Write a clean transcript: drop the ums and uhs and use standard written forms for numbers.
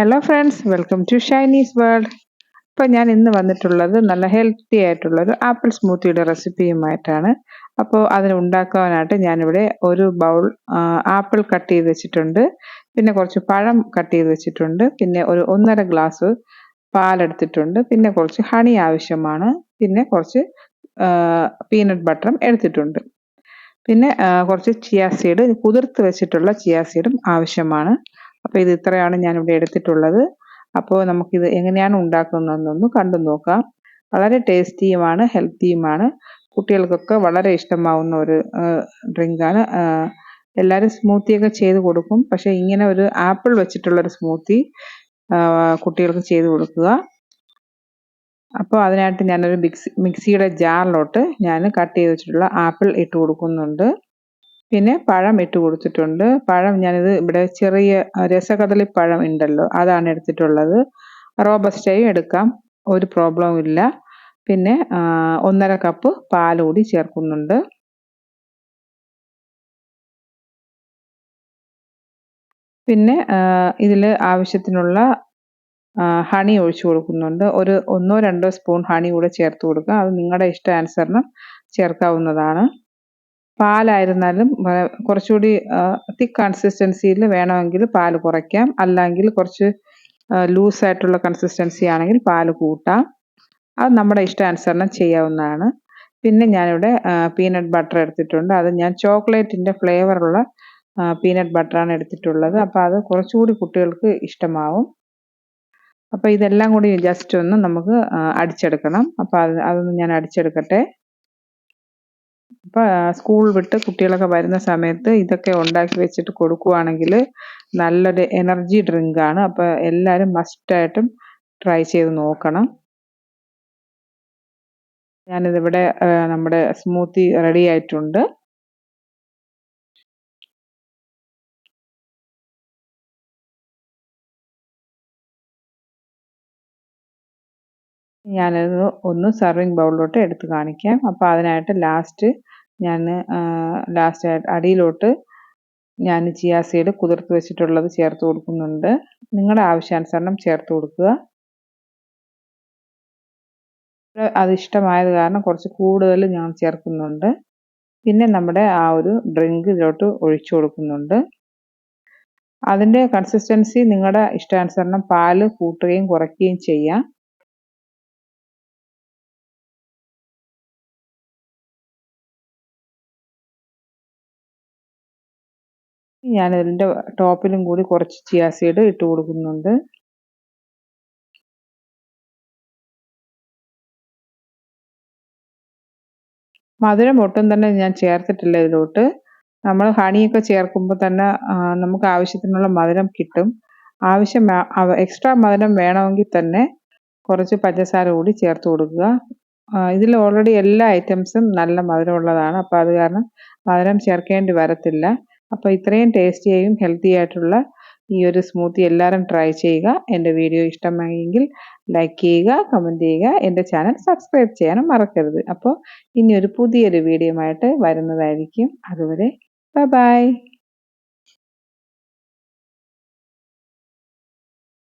Hello friends, welcome to Shiny's world. ഇപ്പോൾ ഞാൻ ഇന്ന് വന്നിട്ടുള്ളത് നല്ല ഹെൽത്തി ആയിട്ടുള്ളൊരു ആപ്പിൾ സ്മൂത്തിയുടെ റെസിപ്പിയുമായിട്ടാണ്. അപ്പോൾ അതിന് ഉണ്ടാക്കാനായിട്ട് ഞാനിവിടെ ഒരു ബൗൾ ആപ്പിൾ കട്ട് ചെയ്ത് വെച്ചിട്ടുണ്ട്, പിന്നെ കുറച്ച് പഴം കട്ട് ചെയ്ത് വെച്ചിട്ടുണ്ട്, പിന്നെ ഒരു 1.5 ഗ്ലാസ് പാലെടുത്തിട്ടുണ്ട്, പിന്നെ കുറച്ച് ഹണി ആവശ്യമാണ്, പിന്നെ കുറച്ച് പീനട്ട് ബട്ടറും എടുത്തിട്ടുണ്ട്, പിന്നെ കുറച്ച് ചിയ സീഡ്, കുതിർത്ത് വെച്ചിട്ടുള്ള ചിയ സീഡും ആവശ്യമാണ്. അപ്പോൾ ഇത് ഇത്രയാണ് ഞാനിവിടെ എടുത്തിട്ടുള്ളത്. അപ്പോൾ നമുക്കിത് എങ്ങനെയാണ് ഉണ്ടാക്കുന്നതെന്നൊന്ന് കണ്ടു നോക്കാം. വളരെ ടേസ്റ്റിയുമാണ്, ഹെൽത്തിയുമാണ്, കുട്ടികൾക്കൊക്കെ വളരെ ഇഷ്ടമാവുന്ന ഒരു ഡ്രിങ്കാണ്. എല്ലാവരും സ്മൂത്തിയൊക്കെ ചെയ്ത് കൊടുക്കും, പക്ഷേ ഇങ്ങനെ ഒരു ആപ്പിൾ വെച്ചിട്ടുള്ളൊരു സ്മൂത്തി കുട്ടികൾക്ക് ചെയ്ത് കൊടുക്കുക. അപ്പോൾ അതിനായിട്ട് ഞാനൊരു മിക്സിയുടെ ജാറിലോട്ട് ഞാൻ കട്ട് ചെയ്ത് വെച്ചിട്ടുള്ള ആപ്പിൾ ഇട്ട് കൊടുക്കുന്നുണ്ട്, പിന്നെ പഴം ഇട്ട് കൊടുത്തിട്ടുണ്ട്. പഴം ഞാനിത് ഇവിടെ ചെറിയ രസകദളിപ്പഴം ഉണ്ടല്ലോ, അതാണ് എടുത്തിട്ടുള്ളത്. റോബസ്റ്റയും എടുക്കാം, ഒരു പ്രോബ്ലവും ഇല്ല. പിന്നെ 1.5 കപ്പ് പാൽ കൂടി ചേർക്കുന്നുണ്ട്. പിന്നെ ഇതിൽ ആവശ്യത്തിനുള്ള ഹണി ഒഴിച്ചു കൊടുക്കുന്നുണ്ട്. ഒരു 1-2 സ്പൂൺ ഹണി കൂടെ ചേർത്ത് കൊടുക്കുക. അത് നിങ്ങളുടെ ഇഷ്ടാനുസരണം ചേർക്കാവുന്നതാണ്. പാലായിരുന്നാലും കുറച്ചുകൂടി തിക്ക് കൺസിസ്റ്റൻസിയിൽ വേണമെങ്കിൽ പാൽ കുറയ്ക്കാം, അല്ലെങ്കിൽ കുറച്ച് ലൂസായിട്ടുള്ള കൺസിസ്റ്റൻസി ആണെങ്കിൽ പാൽ കൂട്ടാം. അത് നമ്മുടെ ഇഷ്ടാനുസരണം ചെയ്യാവുന്നതാണ്. പിന്നെ ഞാനിവിടെ പീനട്ട് ബട്ടർ എടുത്തിട്ടുണ്ട്. അത് ഞാൻ ചോക്ലേറ്റിൻ്റെ ഫ്ലേവറുള്ള പീനട്ട് ബട്ടറാണ് എടുത്തിട്ടുള്ളത്. അപ്പോൾ അത് കുറച്ചുകൂടി കുട്ടികൾക്ക് ഇഷ്ടമാവും. അപ്പോൾ ഇതെല്ലാം കൂടി ജസ്റ്റ് ഒന്ന് നമുക്ക് അടിച്ചെടുക്കണം. അപ്പോൾ അതൊന്ന് ഞാൻ അടിച്ചെടുക്കട്ടെ. അപ്പോൾ സ്കൂൾ വിട്ട് കുട്ടികളൊക്കെ വരുന്ന സമയത്ത് ഇതൊക്കെ ഉണ്ടാക്കി വെച്ചിട്ട് കൊടുക്കുകയാണെങ്കിൽ നല്ലൊരു എനർജി ഡ്രിങ്കാണ്. അപ്പോൾ എല്ലാവരും മസ്റ്റായിട്ടും ട്രൈ ചെയ്ത് നോക്കണം. ഞാനിതിവിടെ നമ്മുടെ സ്മൂത്തി റെഡി ആയിട്ടുണ്ട്. ഞാനത് ഒന്ന് സർവിങ് ബൗളിലോട്ട് എടുത്ത് കാണിക്കാം. അപ്പോൾ അതിനായിട്ട് ലാസ്റ്റ് അടിയിലോട്ട് ഞാൻ ചിയ സീഡ് കുതിർത്ത് വെച്ചിട്ടുള്ളത് ചേർത്ത് കൊടുക്കുന്നുണ്ട്. നിങ്ങളുടെ ആവശ്യാനുസരണം ചേർത്ത് കൊടുക്കുക. അത് ഇഷ്ടമായത് കാരണം കുറച്ച് കൂടുതൽ ഞാൻ ചേർക്കുന്നുണ്ട്. പിന്നെ നമ്മുടെ ആ ഒരു ഡ്രിങ്ക് ഇതിലോട്ട് ഒഴിച്ചു കൊടുക്കുന്നുണ്ട്. അതിൻ്റെ കൺസിസ്റ്റൻസി നിങ്ങളുടെ ഇഷ്ടാനുസരണം പാല് കൂട്ടുകയും കുറയ്ക്കുകയും ചെയ്യാം. ഞാനതിൻ്റെ ടോപ്പിലും കൂടി കുറച്ച് ചിയ സീഡ് ഇട്ട് കൊടുക്കുന്നുണ്ട്. മധുരം ഒട്ടും തന്നെ ഞാൻ ചേർത്തിട്ടില്ല ഇതിലോട്ട്. നമ്മൾ ഹണിയൊക്കെ ചേർക്കുമ്പോൾ തന്നെ നമുക്ക് ആവശ്യത്തിനുള്ള മധുരം കിട്ടും. എക്സ്ട്രാ മധുരം വേണമെങ്കിൽ തന്നെ കുറച്ച് പഞ്ചസാര കൂടി ചേർത്ത് കൊടുക്കുക. ഇതിൽ ഓൾറെഡി എല്ലാ ഐറ്റംസും നല്ല മധുരമുള്ളതാണ്. അപ്പോൾ അത് കാരണം മധുരം ചേർക്കേണ്ടി വരത്തില്ല. അപ്പോൾ ഇത്രയും ടേസ്റ്റിയായും ഹെൽത്തി ആയിട്ടുള്ള ഈ ഒരു സ്മൂത്തി എല്ലാവരും ട്രൈ ചെയ്യുക. എൻ്റെ വീഡിയോ ഇഷ്ടമായെങ്കിൽ ലൈക്ക് ചെയ്യുക, കമൻറ്റ് ചെയ്യുക, എൻ്റെ ചാനൽ സബ്സ്ക്രൈബ് ചെയ്യാനും മറക്കരുത്. അപ്പോൾ ഇനിയൊരു പുതിയൊരു വീഡിയോ ആയിട്ട് വരുന്നതായിരിക്കും. അതുവരെ ബൈ ബൈ.